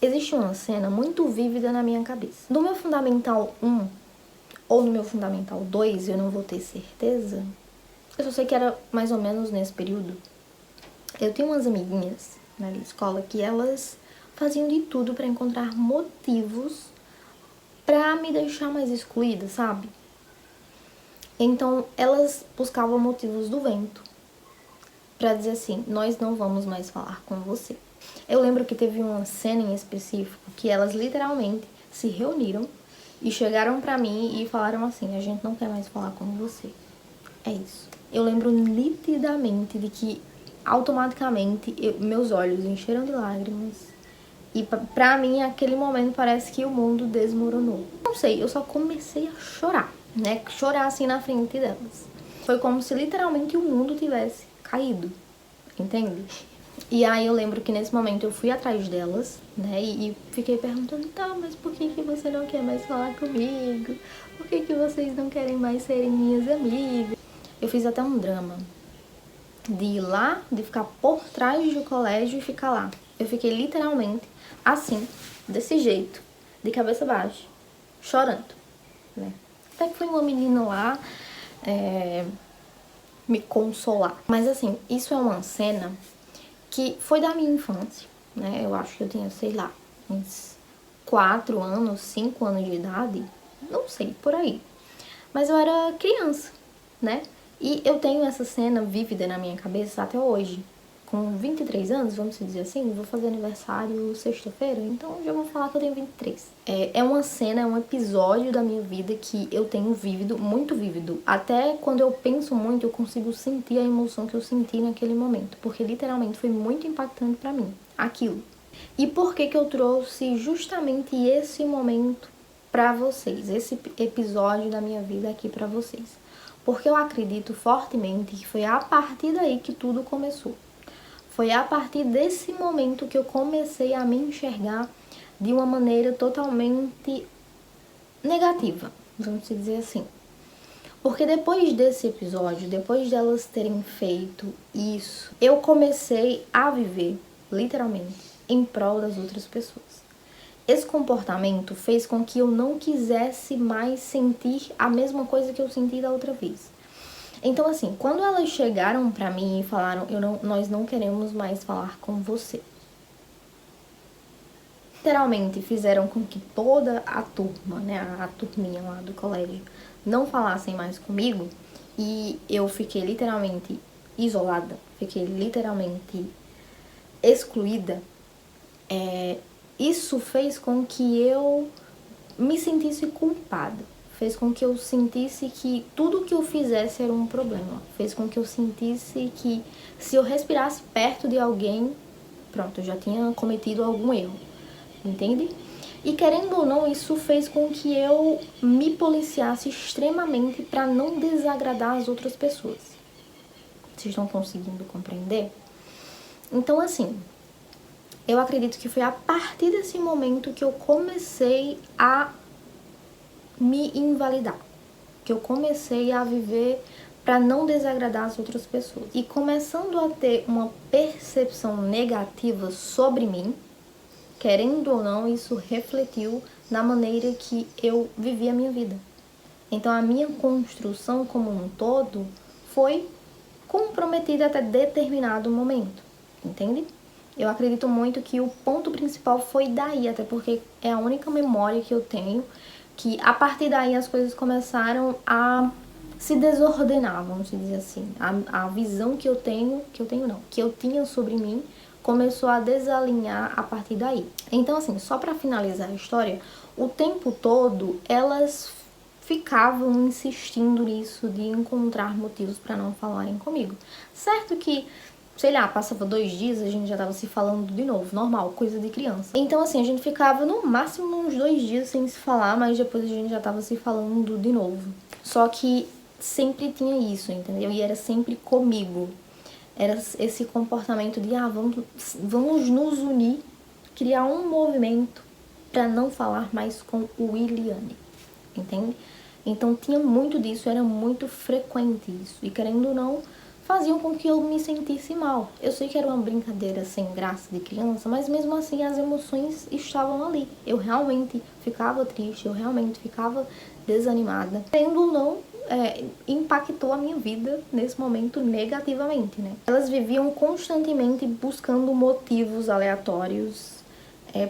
Existe uma cena muito vívida na minha cabeça. No meu Fundamental 1 ou no meu Fundamental 2, eu não vou ter certeza. Eu só sei que era mais ou menos nesse período. Eu tinha umas amiguinhas na escola que elas faziam de tudo pra encontrar motivos pra me deixar mais excluída, sabe? Então, elas buscavam motivos do vento pra dizer assim, nós não vamos mais falar com você. Eu lembro que teve uma cena em específico que elas literalmente se reuniram e chegaram pra mim e falaram assim, a gente não quer mais falar com você. É isso. Eu lembro nitidamente de que automaticamente meus olhos encheram de lágrimas e pra mim aquele momento parece que o mundo desmoronou. Não sei, eu só comecei a chorar, né? Chorar assim na frente delas. Foi como se literalmente o mundo tivesse caído, entende? E aí eu lembro que nesse momento eu fui atrás delas, né, e fiquei perguntando, tá, mas por que você não quer mais falar comigo? Por que vocês não querem mais serem minhas amigas? Eu fiz até um drama de ir lá, de ficar por trás do colégio e ficar lá. Eu fiquei literalmente assim, desse jeito, de cabeça baixa, chorando, né. Até que foi uma menina lá me consolar. Mas assim, isso é uma cena que foi da minha infância, né? Eu acho que eu tinha, sei lá, uns 4 anos, 5 anos de idade, não sei, por aí. Mas eu era criança, né? E eu tenho essa cena vívida na minha cabeça até hoje. Com 23 anos, vamos dizer assim, vou fazer aniversário sexta-feira, então já vou falar que eu tenho 23. É uma cena, é um episódio da minha vida que eu tenho vívido, muito vívido. Até quando eu penso muito, eu consigo sentir a emoção que eu senti naquele momento, porque literalmente foi muito impactante pra mim, aquilo. E por que eu trouxe justamente esse momento pra vocês, esse episódio da minha vida aqui pra vocês? Porque eu acredito fortemente que foi a partir daí que tudo começou. Foi a partir desse momento que eu comecei a me enxergar de uma maneira totalmente negativa, vamos dizer assim. Porque depois desse episódio, depois delas terem feito isso, eu comecei a viver, literalmente, em prol das outras pessoas. Esse comportamento fez com que eu não quisesse mais sentir a mesma coisa que eu senti da outra vez. Então, assim, quando elas chegaram pra mim e falaram, nós não queremos mais falar com você. Literalmente fizeram com que toda a turma, né, a turminha lá do colégio, não falassem mais comigo. E eu fiquei literalmente isolada, fiquei literalmente excluída. Isso fez com que eu me sentisse culpada. Fez com que eu sentisse que tudo que eu fizesse era um problema. Fez com que eu sentisse que se eu respirasse perto de alguém, pronto, eu já tinha cometido algum erro, entende? E querendo ou não, isso fez com que eu me policiasse extremamente para não desagradar as outras pessoas. Vocês estão conseguindo compreender? Então, assim, eu acredito que foi a partir desse momento que eu comecei a me invalidar, que eu comecei a viver para não desagradar as outras pessoas. E começando a ter uma percepção negativa sobre mim, querendo ou não, isso refletiu na maneira que eu vivi a minha vida. Então a minha construção como um todo foi comprometida até determinado momento, entende? Eu acredito muito que o ponto principal foi daí, até porque é a única memória que eu tenho, que a partir daí as coisas começaram a se desordenar, vamos dizer assim. A visão que eu tinha sobre mim começou a desalinhar a partir daí. Então, assim, só pra finalizar a história, o tempo todo elas ficavam insistindo nisso de encontrar motivos pra não falarem comigo. Certo que, sei lá, passava 2 dias, a gente já tava se falando de novo, normal, coisa de criança. Então, assim, a gente ficava no máximo uns 2 dias sem se falar, mas depois a gente já tava se falando de novo. Só que sempre tinha isso, entendeu? E era sempre comigo. Era esse comportamento de, vamos nos unir, criar um movimento pra não falar mais com o Williane, entende? Então tinha muito disso, era muito frequente isso. E querendo ou não, faziam com que eu me sentisse mal. Eu sei que era uma brincadeira sem graça de criança, mas mesmo assim as emoções estavam ali. Eu realmente ficava triste, eu realmente ficava desanimada. Tendo ou não, impactou a minha vida nesse momento negativamente, né? Elas viviam constantemente buscando motivos aleatórios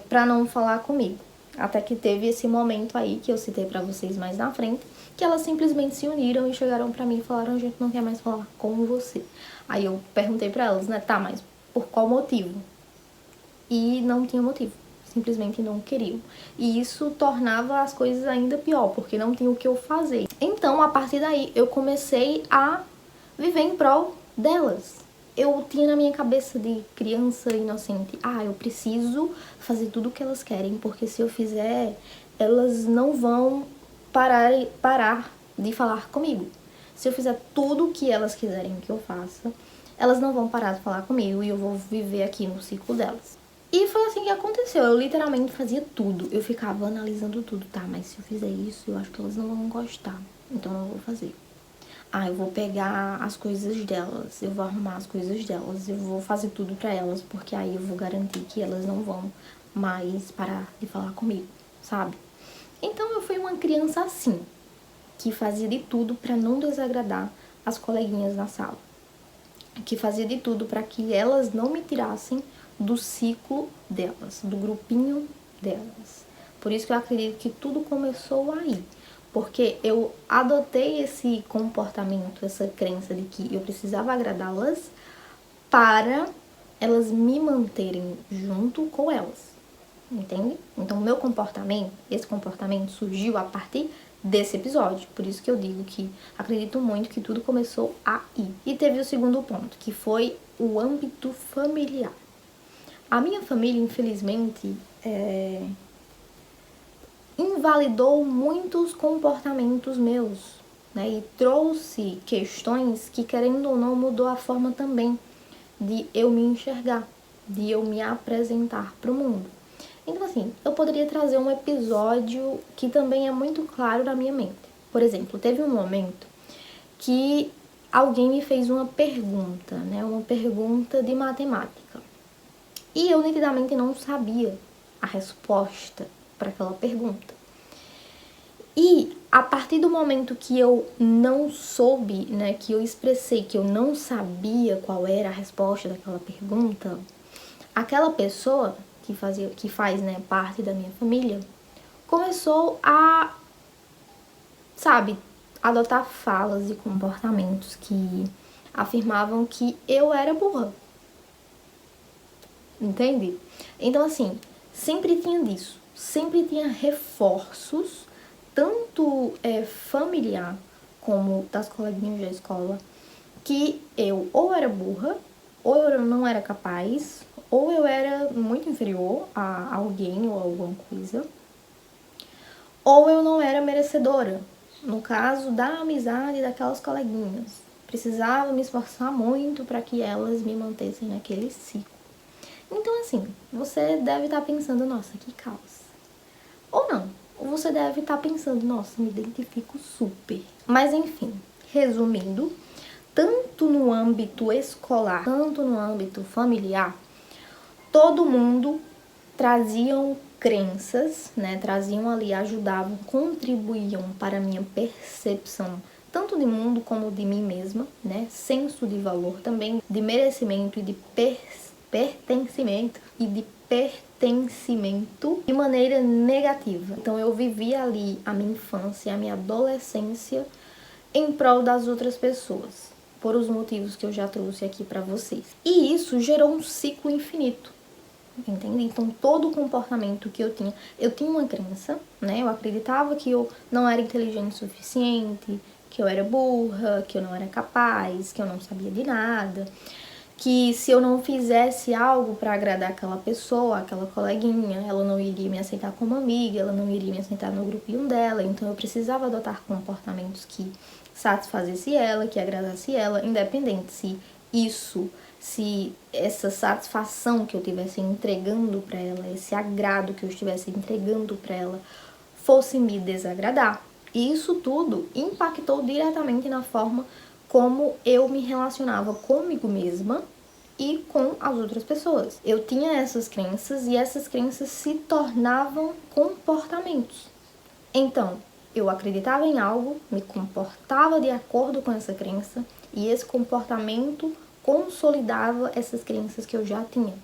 para não falar comigo. Até que teve esse momento aí que eu citei pra vocês mais na frente, que elas simplesmente se uniram e chegaram pra mim e falaram: a gente não quer mais falar com você. Aí eu perguntei pra elas, né, tá, mas por qual motivo? E não tinha motivo, simplesmente não queriam. E isso tornava as coisas ainda pior, porque não tinha o que eu fazer. Então, a partir daí, eu comecei a viver em prol delas. Eu tinha na minha cabeça de criança inocente, eu preciso fazer tudo o que elas querem, porque se eu fizer, elas não vão parar de falar comigo. Se eu fizer tudo o que elas quiserem que eu faça, elas não vão parar de falar comigo e eu vou viver aqui no ciclo delas. E foi assim que aconteceu, eu literalmente fazia tudo, eu ficava analisando tudo, tá, mas se eu fizer isso, eu acho que elas não vão gostar, então eu não vou fazer. Eu vou pegar as coisas delas, eu vou arrumar as coisas delas, eu vou fazer tudo pra elas, porque aí eu vou garantir que elas não vão mais parar de falar comigo, sabe? Então eu fui uma criança assim, que fazia de tudo pra não desagradar as coleguinhas na sala, que fazia de tudo pra que elas não me tirassem do ciclo delas, do grupinho delas. Por isso que eu acredito que tudo começou aí. Porque eu adotei esse comportamento, essa crença de que eu precisava agradá-las para elas me manterem junto com elas. Entende? Então, meu comportamento, esse comportamento surgiu a partir desse episódio. Por isso que eu digo que acredito muito que tudo começou aí. E teve o segundo ponto, que foi o âmbito familiar. A minha família, infelizmente, invalidou muitos comportamentos meus, né? E trouxe questões que, querendo ou não, mudou a forma também de eu me enxergar, de eu me apresentar para o mundo. Então, assim, eu poderia trazer um episódio que também é muito claro na minha mente. Por exemplo, teve um momento que alguém me fez uma pergunta, né? Uma pergunta de matemática. E eu nitidamente não sabia a resposta para aquela pergunta. E a partir do momento que eu não soube, né, que eu expressei que eu não sabia qual era a resposta daquela pergunta, aquela pessoa que faz, né, parte da minha família, começou a, sabe, adotar falas e comportamentos que afirmavam que eu era burra. Entende? Então, assim, sempre tinha disso. Sempre tinha reforços, tanto familiar como das coleguinhas da escola, que eu ou era burra, ou eu não era capaz, ou eu era muito inferior a alguém ou alguma coisa, ou eu não era merecedora. No caso da amizade daquelas coleguinhas. Precisava me esforçar muito para que elas me mantessem naquele ciclo. Então, assim, você deve estar pensando, nossa, que caos. Ou não. Ou você deve estar pensando, nossa, me identifico super. Mas, enfim, resumindo, tanto no âmbito escolar, tanto no âmbito familiar, todo mundo traziam crenças, né? Traziam ali, ajudavam, contribuíam para a minha percepção tanto de mundo como de mim mesma, né? Senso de valor também, de merecimento e de pertencimento de maneira negativa. Então eu vivi ali a minha infância, a minha adolescência em prol das outras pessoas, por os motivos que eu já trouxe aqui para vocês. E isso gerou um ciclo infinito. Entende? Então todo o comportamento que eu tinha uma crença, né? Eu acreditava que eu não era inteligente o suficiente, que eu era burra, que eu não era capaz, que eu não sabia de nada, que se eu não fizesse algo para agradar aquela pessoa, aquela coleguinha, ela não iria me aceitar como amiga, ela não iria me aceitar no grupinho dela, então eu precisava adotar comportamentos que satisfazesse ela, que agradasse ela, independente se essa satisfação que eu estivesse entregando para ela, esse agrado que eu estivesse entregando para ela, fosse me desagradar. E isso tudo impactou diretamente na forma como eu me relacionava comigo mesma e com as outras pessoas. Eu tinha essas crenças e essas crenças se tornavam comportamentos. Então, eu acreditava em algo, me comportava de acordo com essa crença e esse comportamento consolidava essas crenças que eu já tinha.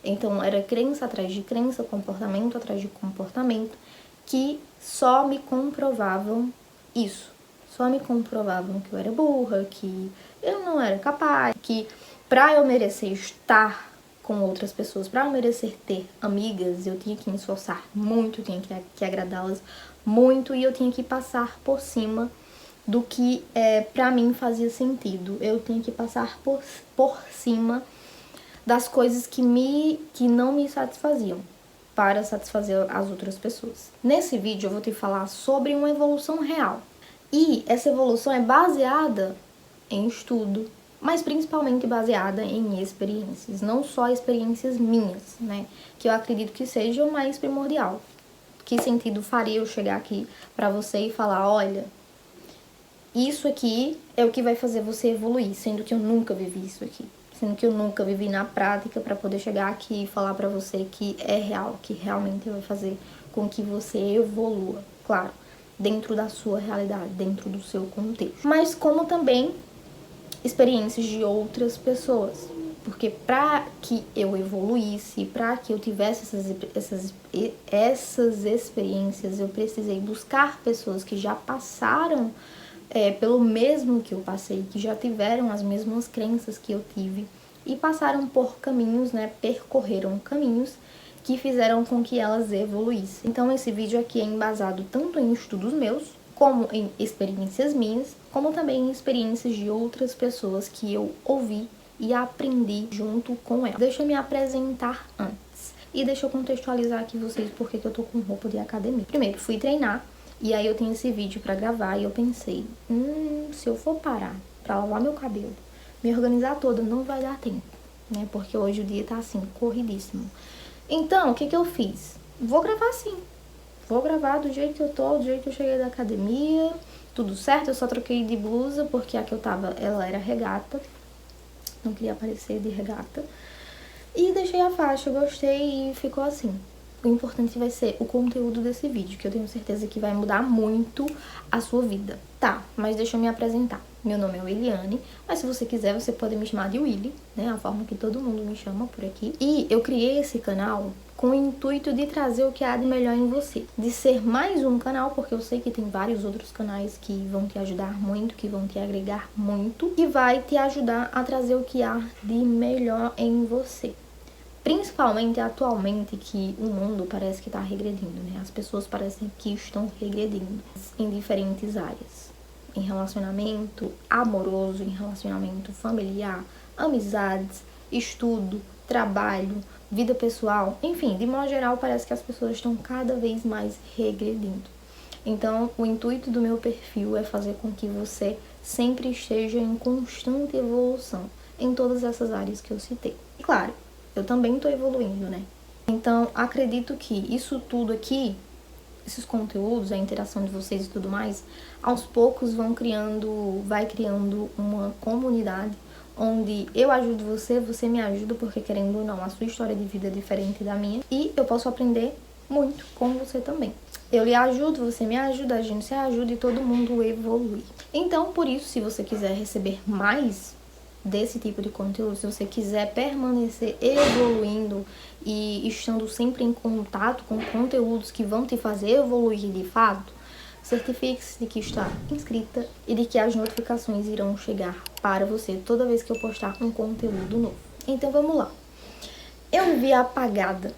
Então, era crença atrás de crença, comportamento atrás de comportamento, que só me comprovavam isso. Só me comprovavam que eu era burra, que eu não era capaz, que pra eu merecer estar com outras pessoas, pra eu merecer ter amigas, eu tinha que me esforçar muito, eu tinha que agradá-las muito e eu tinha que passar por cima do que pra mim fazia sentido. Eu tinha que passar por cima das coisas que não me satisfaziam para satisfazer as outras pessoas. Nesse vídeo eu vou te falar sobre uma evolução real. E essa evolução é baseada em estudo, mas principalmente baseada em experiências, não só experiências minhas, né? Que eu acredito que seja o mais primordial. Que sentido faria eu chegar aqui pra você e falar, olha, isso aqui é o que vai fazer você evoluir, sendo que eu nunca vivi isso aqui. Sendo que eu nunca vivi na prática para poder chegar aqui e falar pra você que é real, que realmente vai fazer com que você evolua, claro, dentro da sua realidade, dentro do seu contexto. Mas como também experiências de outras pessoas, porque para que eu evoluísse, para que eu tivesse essas experiências, eu precisei buscar pessoas que já passaram pelo mesmo que eu passei, que já tiveram as mesmas crenças que eu tive e passaram por caminhos, né, percorreram caminhos que fizeram com que elas evoluíssem. Então esse vídeo aqui é embasado tanto em estudos meus, como em experiências minhas, como também em experiências de outras pessoas que eu ouvi e aprendi junto com elas. Deixa eu me apresentar antes e deixa eu contextualizar aqui vocês porque que eu tô com roupa de academia. Primeiro, fui treinar. E aí eu tenho esse vídeo pra gravar e eu pensei, se eu for parar pra lavar meu cabelo, me organizar toda, não vai dar tempo, né? Porque hoje o dia tá assim, corridíssimo. Então, o que eu fiz? Vou gravar sim. Vou gravar do jeito que eu tô, do jeito que eu cheguei da academia, tudo certo. Eu só troquei de blusa porque a que eu tava, ela era regata. Não queria aparecer de regata. E deixei a faixa, gostei e ficou assim. O importante vai ser o conteúdo desse vídeo, que eu tenho certeza que vai mudar muito a sua vida. Tá, mas deixa eu me apresentar. Meu nome é Williane, mas se você quiser, você pode me chamar de Willy, né? A forma que todo mundo me chama por aqui. E eu criei esse canal com o intuito de trazer o que há de melhor em você. De ser mais um canal, porque eu sei que tem vários outros canais que vão te ajudar muito, que vão te agregar muito, e vai te ajudar a trazer o que há de melhor em você. Principalmente atualmente que o mundo parece que está regredindo, né? As pessoas parecem que estão regredindo em diferentes áreas. Em relacionamento amoroso, em relacionamento familiar, amizades, estudo, trabalho, vida pessoal. Enfim, de modo geral, parece que as pessoas estão cada vez mais regredindo. Então, o intuito do meu perfil é fazer com que você sempre esteja em constante evolução em todas essas áreas que eu citei. E claro, eu também estou evoluindo, né? Então, acredito que isso tudo aqui, esses conteúdos, a interação de vocês e tudo mais, aos poucos vai criando uma comunidade onde eu ajudo você, você me ajuda, porque querendo ou não, a sua história de vida é diferente da minha e eu posso aprender muito com você também. Eu lhe ajudo, você me ajuda, a gente se ajuda e todo mundo evolui. Então, por isso, se você quiser receber mais desse tipo de conteúdo, se você quiser permanecer evoluindo e estando sempre em contato com conteúdos que vão te fazer evoluir de fato, certifique-se de que está inscrita e de que as notificações irão chegar para você toda vez que eu postar um conteúdo novo. Então vamos lá. Eu me vi apagada,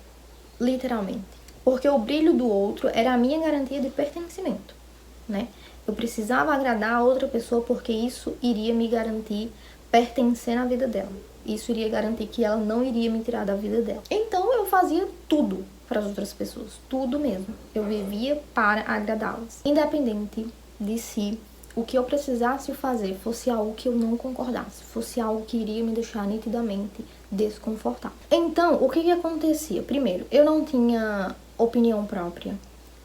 literalmente, porque o brilho do outro era a minha garantia de pertencimento, né? Eu precisava agradar a outra pessoa porque isso iria me garantir pertencer na vida dela. Isso iria garantir que ela não iria me tirar da vida dela. Então eu fazia tudo para as outras pessoas, tudo mesmo. Eu vivia para agradá-las, independente de se o que eu precisasse fazer fosse algo que eu não concordasse, fosse algo que iria me deixar nitidamente desconfortável. Então, o que acontecia? Primeiro, eu não tinha opinião própria.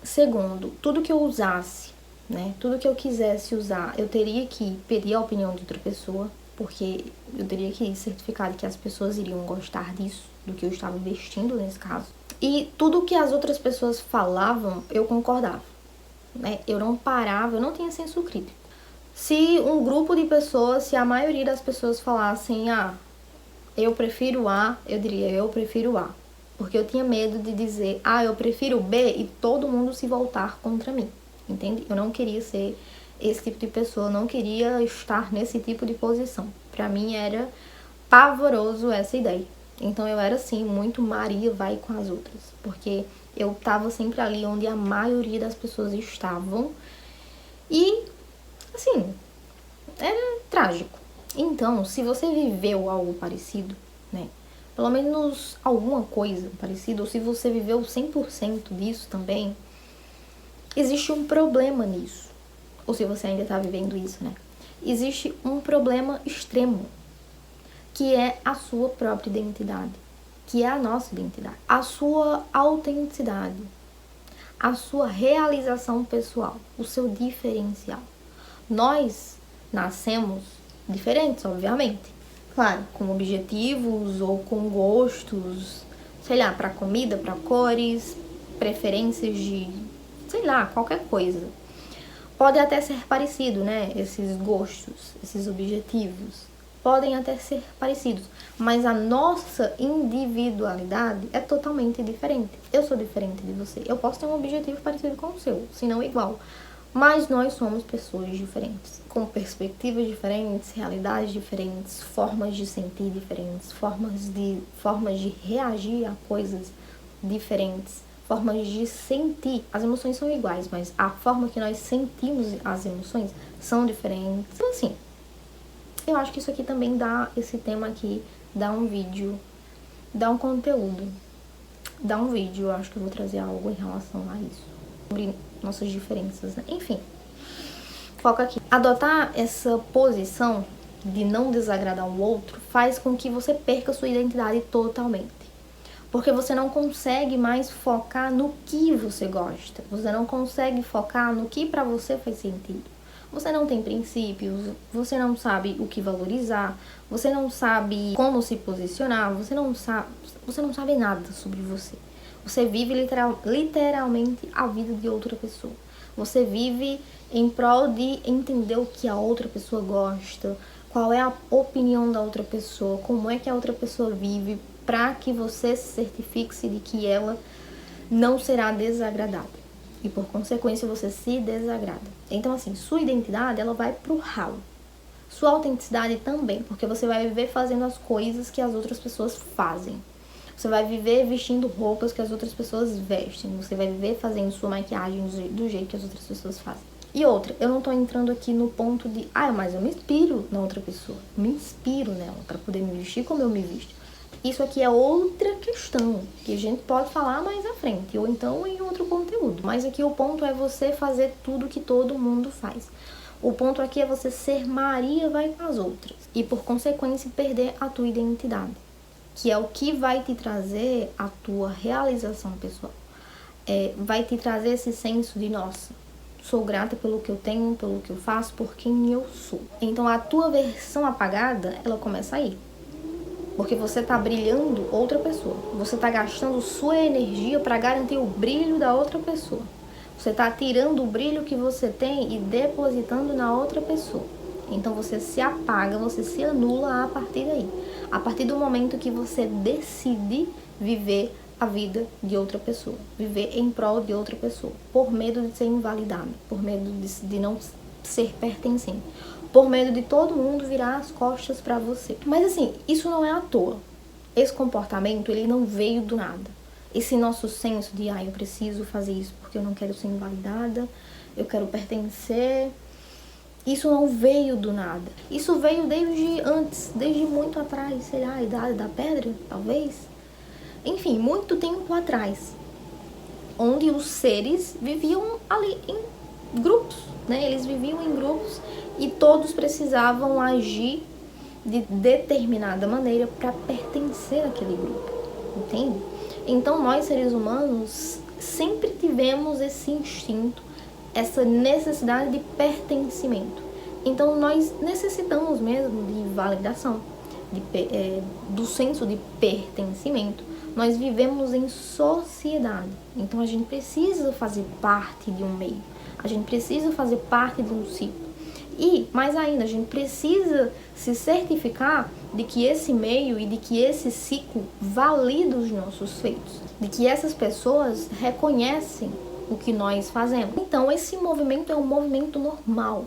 Segundo, tudo que eu usasse né? Tudo que eu quisesse usar, eu teria que pedir a opinião de outra pessoa, porque eu teria que certificar de que as pessoas iriam gostar disso, do que eu estava vestindo nesse caso. E tudo que as outras pessoas falavam, eu concordava, né? Eu não parava, eu não tinha senso crítico. Se um grupo de pessoas, se a maioria das pessoas falassem, eu prefiro A, eu diria, eu prefiro A. Porque eu tinha medo de dizer, eu prefiro B e todo mundo se voltar contra mim, entende? Eu não queria ser esse tipo de pessoa, eu não queria estar nesse tipo de posição. Pra mim era pavoroso essa ideia. Então eu era assim, muito Maria vai com as outras. Porque eu tava sempre ali onde a maioria das pessoas estavam. E, assim, era trágico. Então, se você viveu algo parecido, né? Pelo menos alguma coisa parecida, ou se você viveu 100% disso também, existe um problema nisso. Ou se você ainda tá vivendo isso, né? Existe um problema extremo, que é a sua própria identidade, que é a nossa identidade, a sua autenticidade, a sua realização pessoal, o seu diferencial. Nós nascemos diferentes, obviamente. Claro, com objetivos ou com gostos, sei lá, para comida, para cores, preferências de, sei lá, qualquer coisa. Pode até ser parecido, né? Esses gostos, esses objetivos, podem até ser parecidos, mas a nossa individualidade é totalmente diferente. Eu sou diferente de você. Eu posso ter um objetivo parecido com o seu, se não igual. Mas nós somos pessoas diferentes, com perspectivas diferentes, realidades diferentes, formas de sentir diferentes, formas de reagir a coisas diferentes, formas de sentir. As emoções são iguais, mas a forma que nós sentimos as emoções são diferentes. Então, assim, eu acho que isso aqui também dá, esse tema aqui, dá um vídeo, dá um conteúdo, dá um vídeo. Eu acho que eu vou trazer algo em relação a isso, sobre nossas diferenças, né? Enfim, foca aqui. Adotar essa posição de não desagradar o outro faz com que você perca sua identidade totalmente. Porque você não consegue mais focar no que você gosta. Você não consegue focar no que pra você faz sentido. Você não tem princípios, você não sabe o que valorizar, você não sabe como se posicionar, você não sabe nada sobre você. Você vive literalmente a vida de outra pessoa. Você vive em prol de entender o que a outra pessoa gosta, qual é a opinião da outra pessoa, como é que a outra pessoa vive, para que você se certifique de que ela não será desagradável. E por consequência você se desagrada. Então assim, sua identidade ela vai pro ralo. Sua autenticidade também, porque você vai viver fazendo as coisas que as outras pessoas fazem. Você vai viver vestindo roupas que as outras pessoas vestem. Você vai viver fazendo sua maquiagem do jeito que as outras pessoas fazem. E outra, eu não tô entrando aqui no ponto de, mas eu me inspiro na outra pessoa. Me inspiro nela para poder me vestir como eu me visto. Isso aqui é outra questão, que a gente pode falar mais à frente, ou então em outro conteúdo. Mas aqui o ponto é você fazer tudo que todo mundo faz. O ponto aqui é você ser Maria vai com as outras. E por consequência perder a tua identidade, que é o que vai te trazer a tua realização pessoal. Vai te trazer esse senso de, nossa, sou grata pelo que eu tenho, pelo que eu faço, por quem eu sou. Então a tua versão apagada, ela começa aí. Porque você tá brilhando outra pessoa. Você tá gastando sua energia para garantir o brilho da outra pessoa. Você tá tirando o brilho que você tem e depositando na outra pessoa. Então você se apaga, você se anula a partir daí. A partir do momento que você decide viver a vida de outra pessoa. Viver em prol de outra pessoa. Por medo de ser invalidado. Por medo de não ser pertencente. Por medo de todo mundo virar as costas pra você. Mas assim, isso não é à toa. Esse comportamento, ele não veio do nada. Esse nosso senso de, eu preciso fazer isso porque eu não quero ser invalidada, eu quero pertencer. Isso não veio do nada. Isso veio desde antes, desde muito atrás, sei lá, a idade da pedra, talvez. Enfim, muito tempo atrás. Onde os seres viviam ali em grupos, né? Eles viviam em grupos e todos precisavam agir de determinada maneira para pertencer àquele grupo, entende? Então nós seres humanos sempre tivemos esse instinto essa necessidade de pertencimento. Então nós necessitamos mesmo de validação, do senso de pertencimento. Nós vivemos em sociedade, então a gente precisa fazer parte de um meio, a gente precisa fazer parte de um ciclo. E, mais ainda, a gente precisa se certificar de que esse meio e de que esse ciclo valida os nossos feitos, de que essas pessoas reconhecem o que nós fazemos. Então, esse movimento é um movimento normal,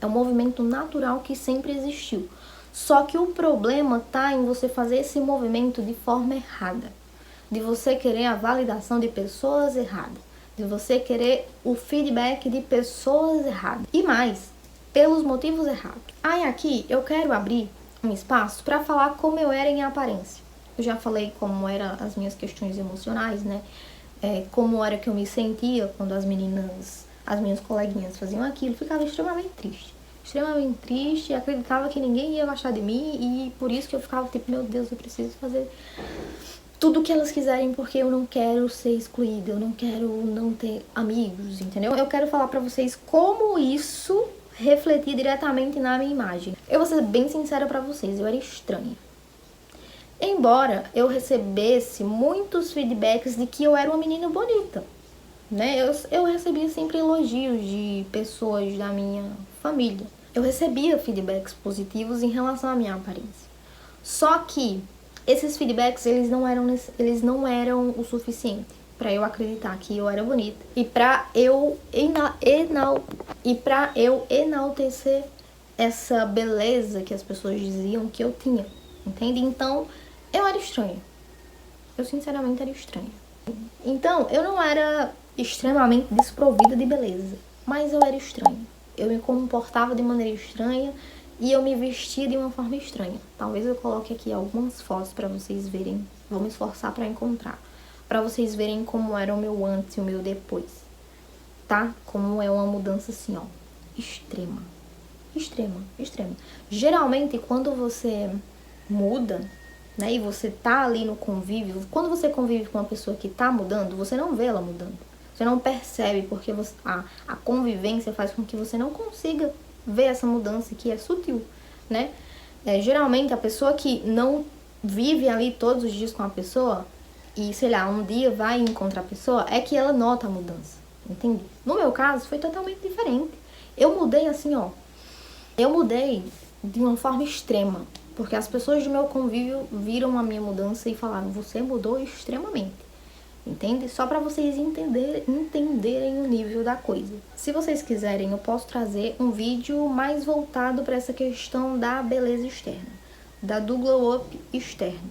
é um movimento natural que sempre existiu. Só que o problema está em você fazer esse movimento de forma errada, de você querer a validação de pessoas erradas, de você querer o feedback de pessoas erradas. E mais, pelos motivos errados. Aí aqui eu quero abrir um espaço para falar como eu era em aparência. Eu já falei como eram as minhas questões emocionais, né? Como era que eu me sentia quando as minhas coleguinhas faziam aquilo. Ficava extremamente triste, acreditava que ninguém ia gostar de mim e por isso que eu ficava tipo, meu Deus, eu preciso fazer tudo o que elas quiserem porque eu não quero ser excluída, eu não quero não ter amigos, entendeu? Eu quero falar pra vocês como isso refletir diretamente na minha imagem. Eu vou ser bem sincera pra vocês, eu era estranha. Embora eu recebesse muitos feedbacks de que eu era uma menina bonita, né? Eu recebia sempre elogios de pessoas da minha família. Eu recebia feedbacks positivos em relação à minha aparência. Só que esses feedbacks, eles não eram o suficiente pra eu acreditar que eu era bonita e pra eu enaltecer essa beleza que as pessoas diziam que eu tinha, entende? Então, eu era estranha. Eu sinceramente era estranha. Então, eu não era extremamente desprovida de beleza, mas eu era estranha. Eu me comportava de maneira estranha e eu me vestia de uma forma estranha. Talvez eu coloque aqui algumas fotos pra vocês verem. Vou me esforçar pra encontrar. Pra vocês verem como era o meu antes e o meu depois. Tá? Como é uma mudança assim, ó. Extrema. Geralmente, quando você muda, né? E você tá ali no convívio. Quando você convive com uma pessoa que tá mudando, você não vê ela mudando. Você não percebe porque a convivência faz com que você não consiga ver essa mudança que é sutil, né? Geralmente a pessoa que não vive ali todos os dias com a pessoa e, sei lá, um dia vai encontrar a pessoa, é que ela nota a mudança, entende? No meu caso foi totalmente diferente. Eu mudei assim, ó. Eu mudei de uma forma extrema, porque as pessoas do meu convívio viram a minha mudança e falaram, você mudou extremamente. Entende? Só para vocês entenderem o nível da coisa. Se vocês quiserem, eu posso trazer um vídeo mais voltado para essa questão da beleza externa, do glow up externo,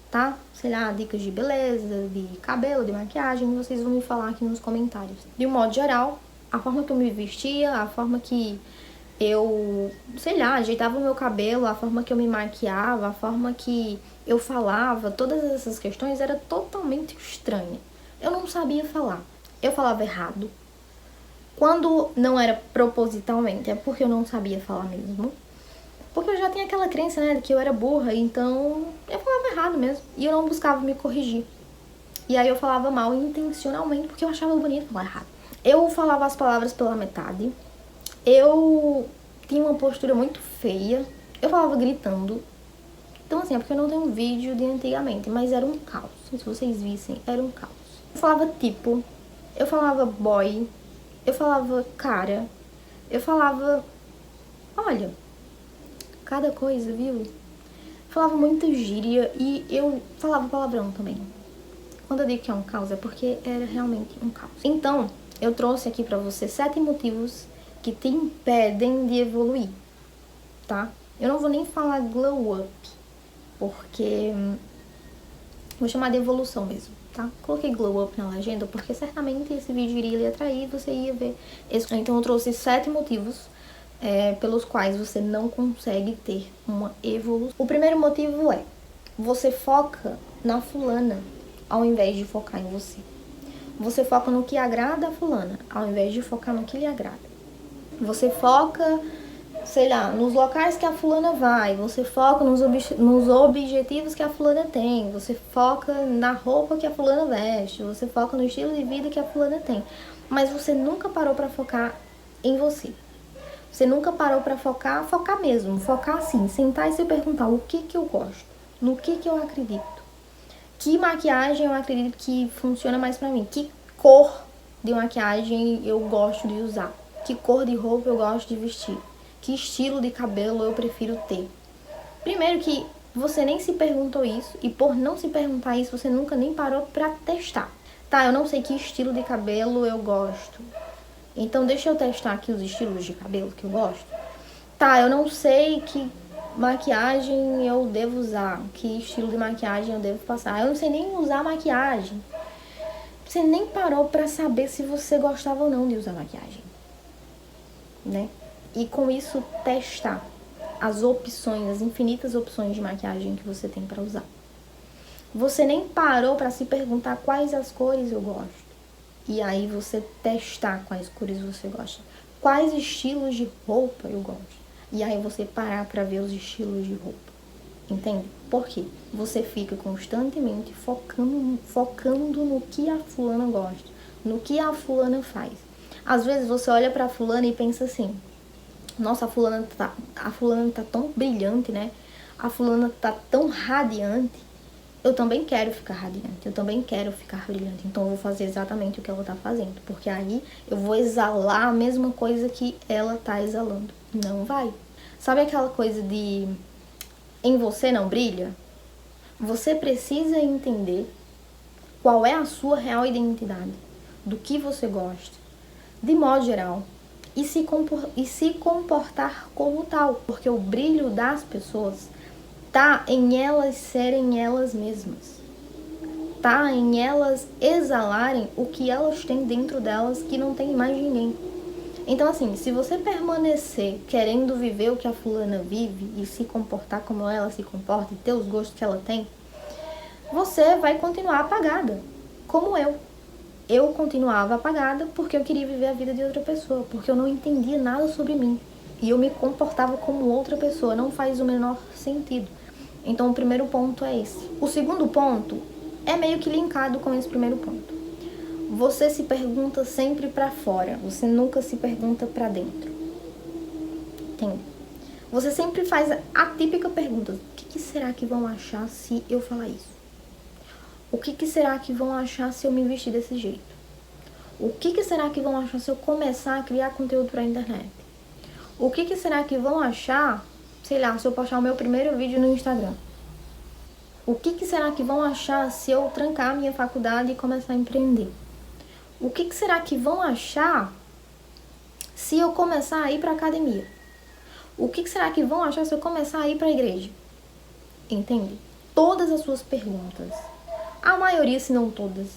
tá? Sei lá, dicas de beleza, de cabelo, de maquiagem, vocês vão me falar aqui nos comentários. De um modo geral, a forma que eu me vestia, a forma que eu, sei lá, ajeitava o meu cabelo, a forma que eu me maquiava, a forma que eu falava, todas essas questões era totalmente estranha. Eu não sabia falar. Eu falava errado. Quando não era propositalmente, é porque eu não sabia falar mesmo. Porque eu já tinha aquela crença, né, de que eu era burra, então eu falava errado mesmo. E eu não buscava me corrigir. E aí eu falava mal intencionalmente, porque eu achava bonito falar errado. Eu falava as palavras pela metade. Eu tinha uma postura muito feia. Eu falava gritando. Então, assim, é porque eu não tenho um vídeo de antigamente, mas era um caos. Se vocês vissem, era um caos. Eu falava tipo, eu falava boy, eu falava cara, eu falava, olha, cada coisa, viu? Eu falava muito gíria e eu falava palavrão também. Quando eu digo que é um caos, é porque era realmente um caos. Então, eu trouxe aqui pra você 7 motivos que te impedem de evoluir, tá? Eu não vou nem falar glow up, porque vou chamar de evolução mesmo, tá? Coloquei glow up na legenda porque certamente esse vídeo iria lhe atrair e você ia ver esse. Então eu trouxe 7 motivos pelos quais você não consegue ter uma evolução. O primeiro motivo é, você foca na fulana ao invés de focar em você. Você foca no que agrada a fulana ao invés de focar no que lhe agrada. Você foca sei lá, nos locais que a fulana vai, você foca nos objetivos que a fulana tem, você foca na roupa que a fulana veste, você foca no estilo de vida que a fulana tem. Mas você nunca parou pra focar em você. Você nunca parou pra focar mesmo, focar assim, sentar e se perguntar o que eu gosto, no que eu acredito. Que maquiagem eu acredito que funciona mais pra mim, que cor de maquiagem eu gosto de usar, que cor de roupa eu gosto de vestir, que estilo de cabelo eu prefiro ter. Primeiro que você nem se perguntou isso, e por não se perguntar isso, você nunca nem parou pra testar. Tá, eu não sei que estilo de cabelo eu gosto, então deixa eu testar aqui os estilos de cabelo que eu gosto. Tá, eu não sei que maquiagem eu devo usar, que estilo de maquiagem eu devo passar. Eu não sei nem usar maquiagem. Você nem parou pra saber se você gostava ou não de usar maquiagem, né? E com isso testar as opções, as infinitas opções de maquiagem que você tem pra usar. Você nem parou pra se perguntar quais as cores eu gosto. E aí você testar quais cores você gosta. Quais estilos de roupa eu gosto. E aí você parar pra ver os estilos de roupa. Entende? Por quê? Você fica constantemente focando no que a fulana gosta, no que a fulana faz. Às vezes você olha pra fulana e pensa assim: nossa, a fulana tá tão brilhante, né? A fulana tá tão radiante. Eu também quero ficar radiante, eu também quero ficar brilhante. Então eu vou fazer exatamente o que ela tá fazendo, porque aí eu vou exalar a mesma coisa que ela tá exalando. Não vai. Sabe aquela coisa de em você não brilha? Você precisa entender qual é a sua real identidade, do que você gosta, de modo geral, e se comportar como tal, porque o brilho das pessoas tá em elas serem elas mesmas, tá em elas exalarem o que elas têm dentro delas que não tem mais ninguém. Então assim, se você permanecer querendo viver o que a fulana vive e se comportar como ela se comporta e ter os gostos que ela tem, você vai continuar apagada, como eu. Eu continuava apagada porque eu queria viver a vida de outra pessoa, porque eu não entendia nada sobre mim. E eu me comportava como outra pessoa, não faz o menor sentido. Então o primeiro ponto é esse. O segundo ponto é meio que linkado com esse primeiro ponto. Você se pergunta sempre pra fora, você nunca se pergunta pra dentro. Entende? Você sempre faz a típica pergunta: o que será que vão achar se eu falar isso? O que será que vão achar se eu me vestir desse jeito? O que será que vão achar se eu começar a criar conteúdo pra internet? O que será que vão achar, sei lá, se eu postar o meu primeiro vídeo no Instagram? O que será que vão achar se eu trancar a minha faculdade e começar a empreender? O que será que vão achar se eu começar a ir pra academia? O que será que vão achar se eu começar a ir pra igreja? Entende? Todas as suas perguntas, a maioria, se não todas,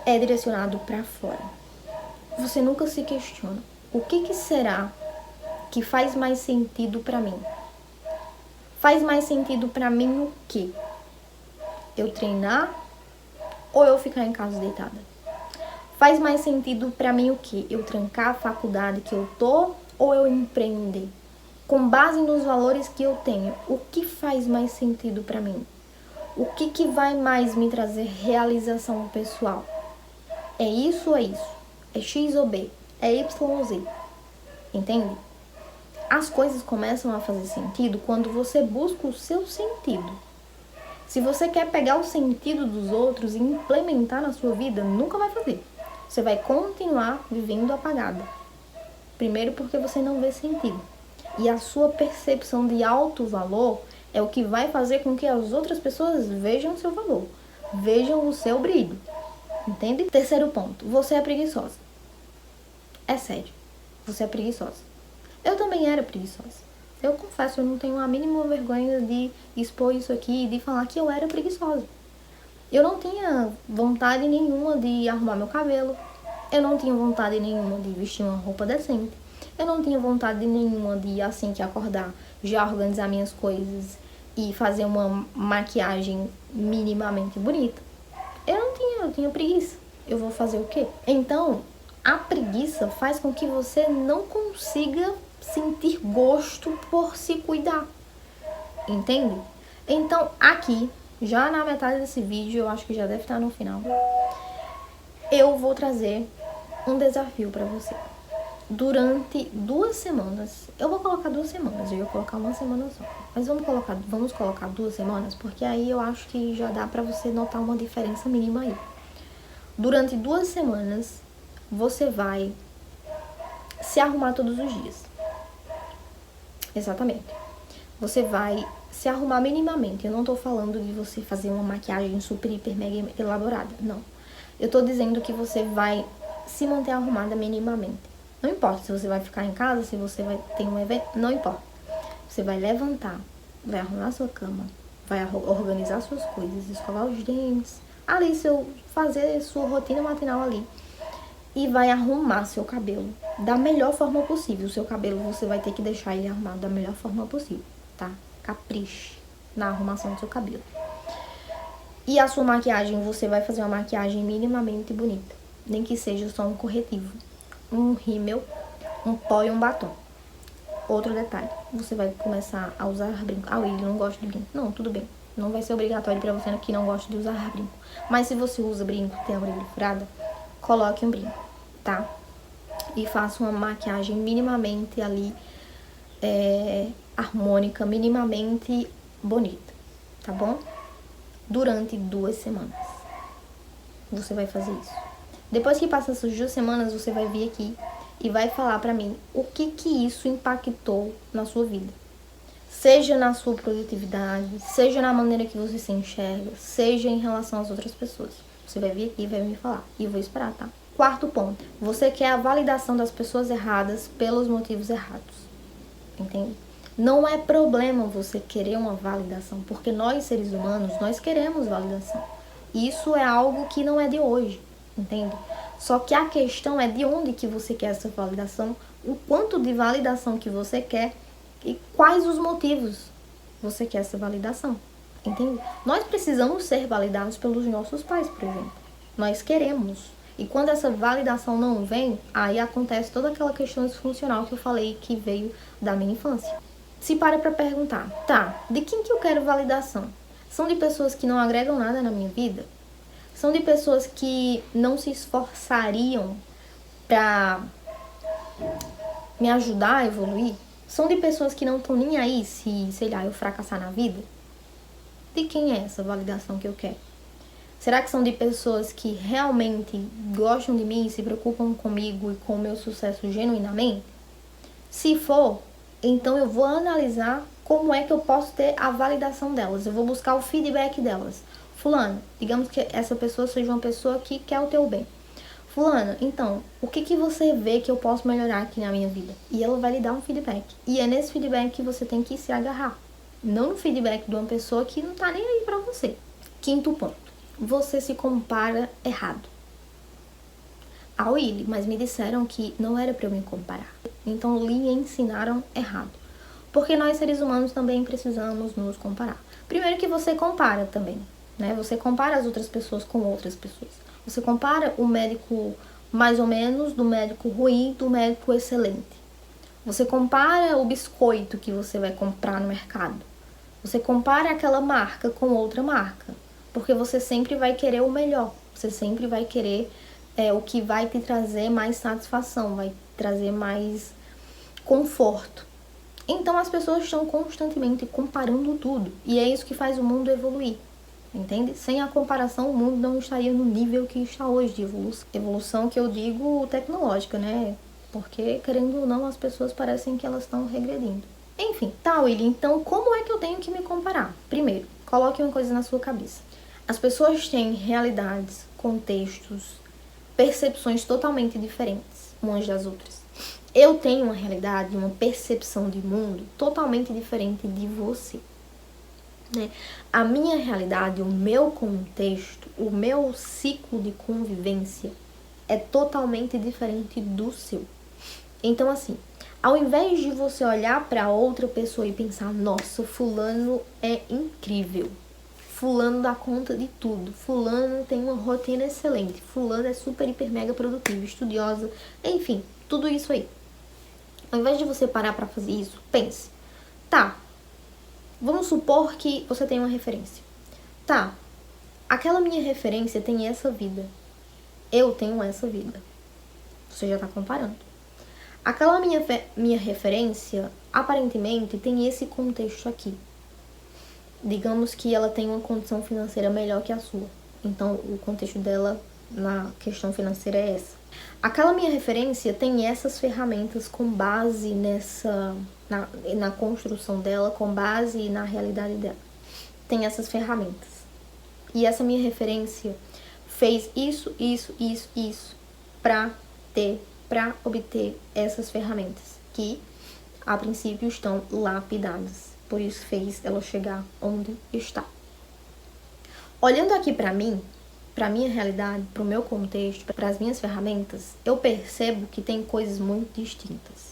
é direcionado pra fora. Você nunca se questiona: o que será que faz mais sentido pra mim? Faz mais sentido pra mim o quê? Eu treinar ou eu ficar em casa deitada? Faz mais sentido pra mim o quê? Eu trancar a faculdade que eu tô ou eu empreender? Com base nos valores que eu tenho, o que faz mais sentido pra mim? O que vai mais me trazer realização pessoal? É isso ou é isso? É X ou B? É Y ou Z? Entende? As coisas começam a fazer sentido quando você busca o seu sentido. Se você quer pegar o sentido dos outros e implementar na sua vida, nunca vai fazer. Você vai continuar vivendo apagada. Primeiro porque você não vê sentido. E a sua percepção de alto valor é o que vai fazer com que as outras pessoas vejam o seu valor, vejam o seu brilho. Entende? Terceiro ponto, você é preguiçosa. É sério, você é preguiçosa. Eu também era preguiçosa. Eu confesso, eu não tenho a mínima vergonha de expor isso aqui e de falar que eu era preguiçosa. Eu não tinha vontade nenhuma de arrumar meu cabelo. Eu não tinha vontade nenhuma de vestir uma roupa decente. Eu não tinha vontade nenhuma de, assim que acordar, já organizar minhas coisas e fazer uma maquiagem minimamente bonita. Eu tinha preguiça. Eu vou fazer o quê? Então, a preguiça faz com que você não consiga sentir gosto por se cuidar, entende? Então, aqui, já na metade desse vídeo, eu acho que já deve estar no final, eu vou trazer um desafio pra você. Durante 2 semanas, eu vou colocar 2 semanas, eu ia colocar uma semana só, mas vamos colocar 2 semanas, porque aí eu acho que já dá pra você notar uma diferença mínima aí. Durante 2 semanas, você vai se arrumar todos os dias. Exatamente. Você vai se arrumar minimamente. Eu não tô falando de você fazer uma maquiagem super, hiper, mega elaborada, não. Eu tô dizendo que você vai se manter arrumada minimamente. Não importa se você vai ficar em casa, se você vai ter um evento, não importa. Você vai levantar, vai arrumar sua cama, vai organizar suas coisas, escovar os dentes, ali fazer sua rotina matinal ali. E vai arrumar seu cabelo da melhor forma possível. O seu cabelo você vai ter que deixar ele arrumado da melhor forma possível, tá? Capriche na arrumação do seu cabelo. E a sua maquiagem, você vai fazer uma maquiagem minimamente bonita. Nem que seja só um corretivo, um rímel, um pó e um batom. Outro detalhe, você vai começar a usar brinco. Ah, Willy, não gosto de brinco. Não, tudo bem. Não vai ser obrigatório pra você que não gosta de usar brinco. Mas se você usa brinco, tem a orelha furada, coloque um brinco, tá? E faça uma maquiagem minimamente ali harmônica, minimamente bonita, tá bom? Durante 2 semanas. Você vai fazer isso. Depois que passa essas 2 semanas, você vai vir aqui e vai falar pra mim o que isso impactou na sua vida. Seja na sua produtividade, seja na maneira que você se enxerga, seja em relação às outras pessoas. Você vai vir aqui e vai me falar. E eu vou esperar, tá? 4º ponto. Você quer a validação das pessoas erradas pelos motivos errados. Entende? Não é problema você querer uma validação, porque nós, seres humanos, nós queremos validação. Isso é algo que não é de hoje, entende? Só que a questão é de onde que você quer essa validação, o quanto de validação que você quer e quais os motivos você quer essa validação, entende? Nós precisamos ser validados pelos nossos pais, por exemplo. Nós queremos. E quando essa validação não vem, aí acontece toda aquela questão disfuncional que eu falei que veio da minha infância. Se para pra perguntar, tá, de quem que eu quero validação? São de pessoas que não agregam nada na minha vida? São de pessoas que não se esforçariam pra me ajudar a evoluir? São de pessoas que não estão nem aí se, sei lá, eu fracassar na vida? De quem é essa validação que eu quero? Será que são de pessoas que realmente gostam de mim, se preocupam comigo e com o meu sucesso genuinamente? Se for, então eu vou analisar como é que eu posso ter a validação delas. Eu vou buscar o feedback delas. Fulano, digamos que essa pessoa seja uma pessoa que quer o teu bem. Fulano, então, o que você vê que eu posso melhorar aqui na minha vida? E ela vai lhe dar um feedback. E é nesse feedback que você tem que se agarrar. Não no feedback de uma pessoa que não tá nem aí pra você. 5º ponto. Você se compara errado. Ah, Willy, mas me disseram que não era pra eu me comparar. Então lhe ensinaram errado. Porque nós seres humanos também precisamos nos comparar. Primeiro que você compara também, né? Você compara as outras pessoas com outras pessoas. Você compara o médico mais ou menos do médico ruim do médico excelente. Você compara o biscoito que você vai comprar no mercado. Você compara aquela marca com outra marca. Porque você sempre vai querer o melhor. Você sempre vai querer o que vai te trazer mais satisfação, vai trazer mais conforto. Então as pessoas estão constantemente comparando tudo. E é isso que faz o mundo evoluir. Entende? Sem a comparação, o mundo não estaria no nível que está hoje de evolução. Evolução que eu digo tecnológica, né? Porque, querendo ou não, as pessoas parecem que elas estão regredindo. Enfim, tá, Willy, então como é que eu tenho que me comparar? Primeiro, coloque uma coisa na sua cabeça. As pessoas têm realidades, contextos, percepções totalmente diferentes umas das outras. Eu tenho uma realidade, uma percepção de mundo totalmente diferente de você. Né? A minha realidade, o meu contexto, o meu ciclo de convivência é totalmente diferente do seu. Então, assim, ao invés de você olhar para outra pessoa e pensar, nossa, fulano é incrível, fulano dá conta de tudo, fulano tem uma rotina excelente, fulano é super, hiper, mega produtivo, estudiosa, enfim, tudo isso aí. Ao invés de você parar pra fazer isso, pense. Tá, vamos supor que você tem uma referência. Tá, aquela minha referência tem essa vida. Eu tenho essa vida. Você já tá comparando. Aquela minha referência, aparentemente, tem esse contexto aqui. Digamos que ela tem uma condição financeira melhor que a sua. Então, o contexto dela na questão financeira é essa. Aquela minha referência tem essas ferramentas com base na construção dela, com base na realidade dela. Tem essas ferramentas. E essa minha referência fez isso para obter essas ferramentas que, a princípio, estão lapidadas. Por isso fez ela chegar onde está. Olhando aqui para mim, para minha realidade, para o meu contexto, para as minhas ferramentas, eu percebo que tem coisas muito distintas.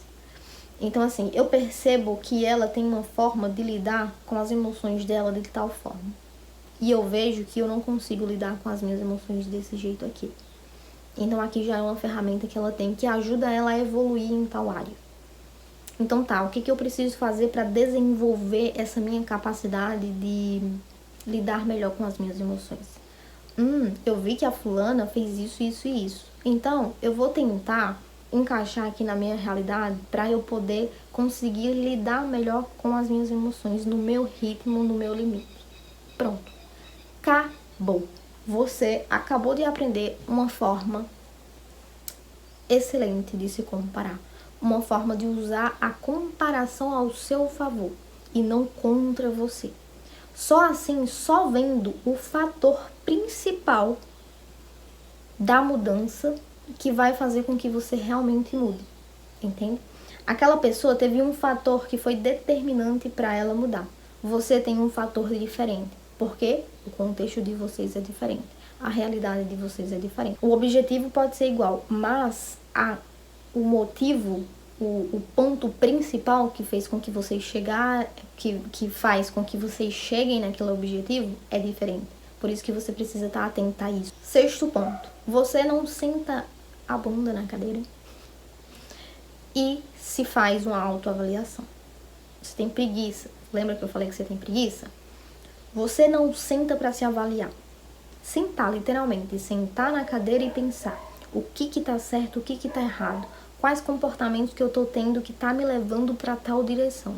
Então, assim, eu percebo que ela tem uma forma de lidar com as emoções dela de tal forma. E eu vejo que eu não consigo lidar com as minhas emoções desse jeito aqui. Então, aqui já é uma ferramenta que ela tem que ajuda ela a evoluir em tal área. Então tá, o que eu preciso fazer para desenvolver essa minha capacidade de lidar melhor com as minhas emoções? Eu vi que a fulana fez isso e isso. Então, eu vou tentar encaixar aqui na minha realidade para eu poder conseguir lidar melhor com as minhas emoções, no meu ritmo, no meu limite. Pronto. Acabou. Você acabou de aprender uma forma excelente de se comparar. Uma forma de usar a comparação ao seu favor e não contra você. Só assim, só vendo o fator principal da mudança que vai fazer com que você realmente mude, entende? Aquela pessoa teve um fator que foi determinante para ela mudar. Você tem um fator diferente, porque o contexto de vocês é diferente, a realidade de vocês é diferente. O objetivo pode ser igual, mas o motivo, o ponto principal que fez com que vocês que faz com que vocês cheguem naquele objetivo é diferente. Por isso que você precisa estar atenta a isso. Sexto ponto. Você não senta a bunda na cadeira e se faz uma autoavaliação. Você tem preguiça. Lembra que eu falei que você tem preguiça? Você não senta para se avaliar. Sentar, literalmente. Sentar na cadeira e pensar o que tá certo, o que tá errado. Quais comportamentos que eu tô tendo que tá me levando para tal direção.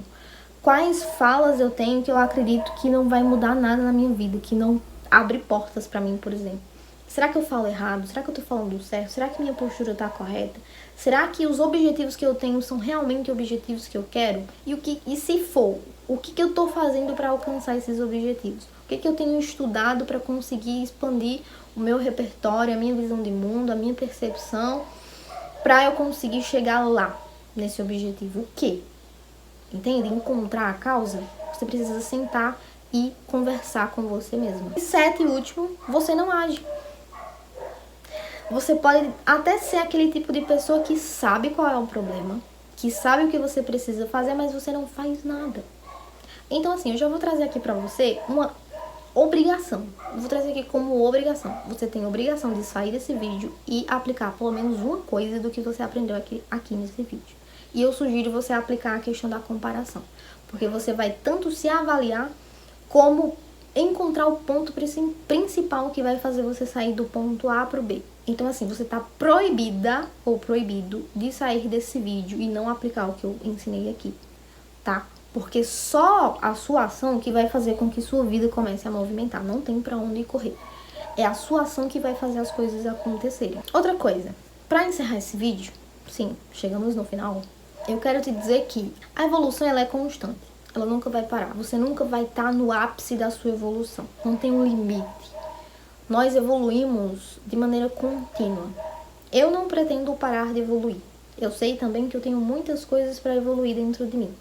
Quais falas eu tenho que eu acredito que não vai mudar nada na minha vida, que não abre portas para mim, por exemplo. Será que eu falo errado? Será que eu tô falando certo? Será que minha postura tá correta? Será que os objetivos que eu tenho são realmente objetivos que eu quero? E se for, o que eu tô fazendo para alcançar esses objetivos? O que eu tenho estudado para conseguir expandir o meu repertório, a minha visão de mundo, a minha percepção, para eu conseguir chegar lá, nesse objetivo? O quê? Entende? Encontrar a causa, você precisa sentar e conversar com você mesmo. E 7 e último, você não age. Você pode até ser aquele tipo de pessoa que sabe qual é o problema, que sabe o que você precisa fazer, mas você não faz nada. Então, assim, eu já vou trazer aqui pra você uma obrigação. Eu vou trazer aqui como obrigação. Você tem a obrigação de sair desse vídeo e aplicar pelo menos uma coisa do que você aprendeu aqui nesse vídeo. E eu sugiro você aplicar a questão da comparação, porque você vai tanto se avaliar como encontrar o ponto principal que vai fazer você sair do ponto A para o B. Então, assim, você tá proibida ou proibido de sair desse vídeo e não aplicar o que eu ensinei aqui, tá? Porque só a sua ação que vai fazer com que sua vida comece a movimentar. Não tem pra onde correr. É a sua ação que vai fazer as coisas acontecerem. Outra coisa, pra encerrar esse vídeo, sim, chegamos no final, eu quero te dizer que a evolução ela é constante. Ela nunca vai parar. Você nunca vai estar no ápice da sua evolução. Não tem um limite. Nós evoluímos de maneira contínua. Eu não pretendo parar de evoluir. Eu sei também que eu tenho muitas coisas para evoluir dentro de mim.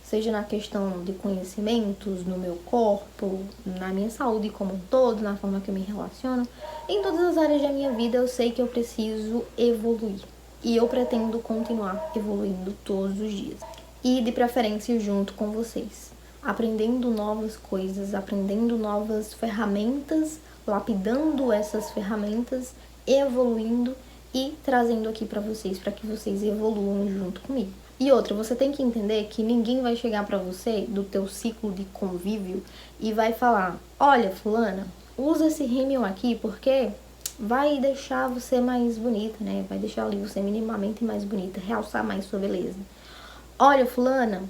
Seja na questão de conhecimentos, no meu corpo, na minha saúde como um todo, na forma que eu me relaciono. Em todas as áreas da minha vida eu sei que eu preciso evoluir. E eu pretendo continuar evoluindo todos os dias. E de preferência junto com vocês. Aprendendo novas coisas, aprendendo novas ferramentas, lapidando essas ferramentas, evoluindo e trazendo aqui para vocês que vocês evoluam junto comigo. E outra, você tem que entender que ninguém vai chegar pra você do teu ciclo de convívio e vai falar: olha, fulana, usa esse rímel aqui porque vai deixar você mais bonita, né? Vai deixar ali você minimamente mais bonita, realçar mais sua beleza. Olha, fulana,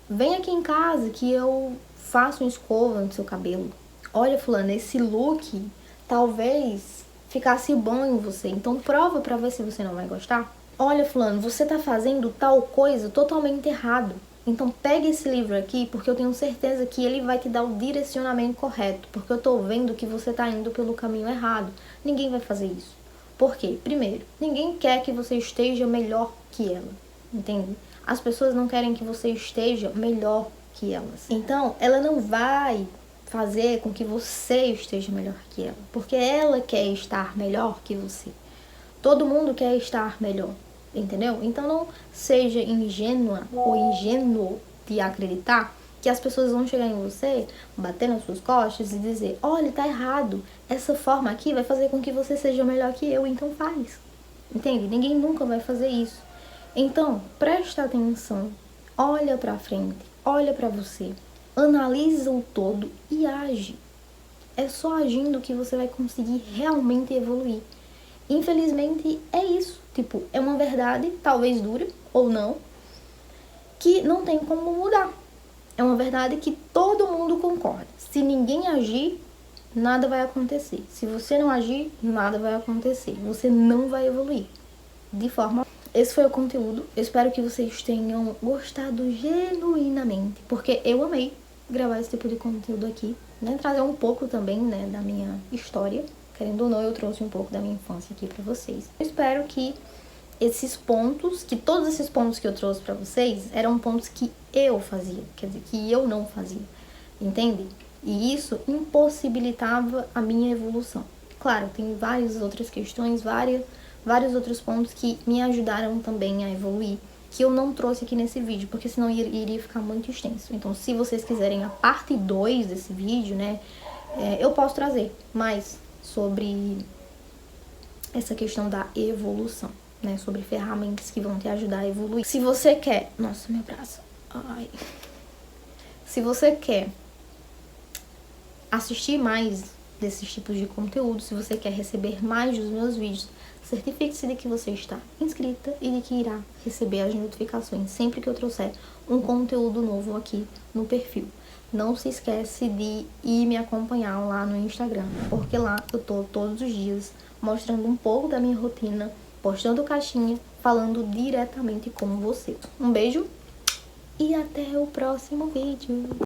vem aqui em casa que eu faço uma escova no seu cabelo. Olha, fulana, esse look talvez ficasse bom em você, então prova pra ver se você não vai gostar. Olha, fulano, você tá fazendo tal coisa totalmente errado. Então pegue esse livro aqui, porque eu tenho certeza que ele vai te dar o direcionamento correto, porque eu tô vendo que você tá indo pelo caminho errado. Ninguém vai fazer isso. Por quê? Primeiro, ninguém quer que você esteja melhor que ela, entende? As pessoas não querem que você esteja melhor que elas. Então, ela não vai fazer com que você esteja melhor que ela, porque ela quer estar melhor que você. Todo mundo quer estar melhor, entendeu? Então não seja ingênua ou ingênuo de acreditar que as pessoas vão chegar em você, bater nas suas costas e dizer: olha, tá errado, essa forma aqui vai fazer com que você seja melhor que eu, então faz. Entende? Ninguém nunca vai fazer isso. Então, presta atenção, olha pra frente, olha pra você, analisa o todo e age. É só agindo que você vai conseguir realmente evoluir. Infelizmente é isso, tipo, é uma verdade, talvez dura ou não, que não tem como mudar. É uma verdade que todo mundo concorda. Se ninguém agir, nada vai acontecer. Se você não agir, nada vai acontecer. Você não vai evoluir. De forma... Esse foi o conteúdo. Eu espero que vocês tenham gostado genuinamente, porque eu amei gravar esse tipo de conteúdo aqui, né? Trazer um pouco também, né, da minha história. Querendo ou não, eu trouxe um pouco da minha infância aqui pra vocês. Eu espero que todos esses pontos que eu trouxe pra vocês eram pontos que eu fazia, quer dizer, que eu não fazia, entende? E isso impossibilitava a minha evolução. Claro, tem várias outras questões, vários outros pontos que me ajudaram também a evoluir, que eu não trouxe aqui nesse vídeo, porque senão iria ficar muito extenso. Então, se vocês quiserem a parte 2 desse vídeo, né, eu posso trazer mais sobre essa questão da evolução, né? Sobre ferramentas que vão te ajudar a evoluir. Se você quer... Nossa, meu braço. Ai. Se você quer assistir mais desses tipos de conteúdo, se você quer receber mais dos meus vídeos, certifique-se de que você está inscrita e de que irá receber as notificações sempre que eu trouxer um conteúdo novo aqui no perfil. Não se esquece de ir me acompanhar lá no Instagram, porque lá eu tô todos os dias mostrando um pouco da minha rotina, postando caixinha, falando diretamente com você. Um beijo e até o próximo vídeo!